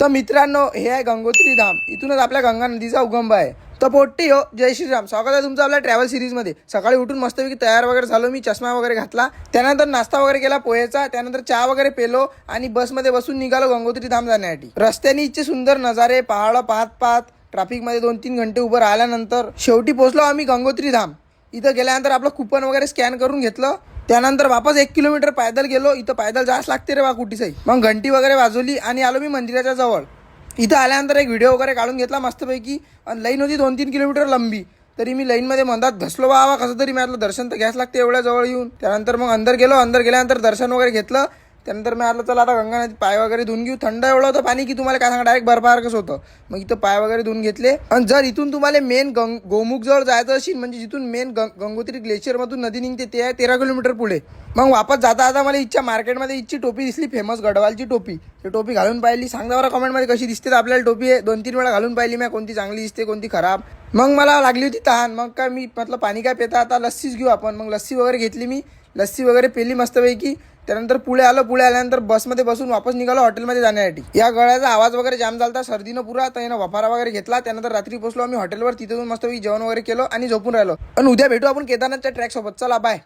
तर मित्रांनो, हे आहे गंगोत्री धाम. इथूनच आपल्या गंगा नदीचा उगम आहे. तर पोट्टी हो, जय श्रीराम. स्वागत आहे तुमचं आपल्या ट्रॅव्हल सिरीजमध्ये. सकाळी उठून मस्तपैकी तयार वगैरे झालो मी, चष्मा वगैरे घातला, त्यानंतर नाश्ता वगैरे केला पोहेचा, त्यानंतर चहा वगैरे पेलो आणि बसमध्ये बसून निघालो गंगोत्री धाम जाण्यासाठी. रस्त्याने इतके सुंदर नजारे, पहाड पाहत पाहत ट्रॅफिकमध्ये 2-3 घंटे उभं राहिल्यानंतर शेवटी पोहोचलो आम्ही गंगोत्री धाम. इथं गेल्यानंतर आपलं कुपन वगैरे स्कॅन करून घेतलं. त्यानंतर वापस 1 किलोमीटर पैदल गेलो. इथं पैदल जायच लागते रे बा कुठेही. मग घंटी वगैरे वाजवली आणि आलो मी मंदिराच्या जवळ. इथं आल्यानंतर एक व्हिडिओ वगैरे काढून घेतला मस्तपैकी. आणि लाईन होती 2-3 किलोमीटर लंबी. तरी मी लाईनमध्ये मंदात घसलो बाबा कसं तरी. मी दर्शन तर घ्यायच लागते एवढ्या जवळ येऊन. त्यानंतर मग अंदर गेलो. अंदर गेल्यानंतर दर्शन वगैरे घेतलं. त्यानंतर मी आलो चला आता गंगा नदीत पाय वगैरे धुवून घेऊ. थंड एवढं होतं पाणी की तुम्हाला काय सांगा, डायरेक्ट बर्फासारखंच होतं. मग इथं पाय वगैरे धुवून घेतले. आणि जर इथून तुम्हाला मेन गोमुख जवळ जायचं असेल, म्हणजे जिथून मेन गंगोत्री ग्लेशियरमधून नदी निघते, ते आहे 13 किलोमीटर पुढे. मग वापस जाता आता मला इच्छा मार्केटमध्ये इच्छी टोपी दिसली, फेमस गडवालची टोपी. ते टोपी घालून पाहिली. सांगा बरं कमेंटमध्ये कशी दिसते. तर आपल्याला टोपी आहे 2-3 वेळा घालून पाहिली मी, कोणती चांगली दिसते कोणती खराब. मग मला लागली होती तहान. मग काय मी म्हटलं पाणी काय पेता, आता लस्सीच घेऊ आपण. मग लस्सी वगैरे घेतली मी. लस्सी वगैरे पेली मस्तपैकी. त्यानंतर पुढे आलो. पुढे आल्यानंतर बसमध्ये बसून वापस निघालो हॉटेलमध्ये जाण्यासाठी. या गळ्याचा आवाज वगैरे जाम झालता, सर्दीनं पुरा. तर यानं वफारा वगैरे घेतला. त्यानंतर रात्री पोहोचलो आम्ही हॉटेलवर. तिथून मस्तपैकी जेवण वगैरे केलं आणि झोपून राहिलो. आणि उद्या भेटू आपण केदारनाथच्या ट्रॅक सोबत. चला बाय.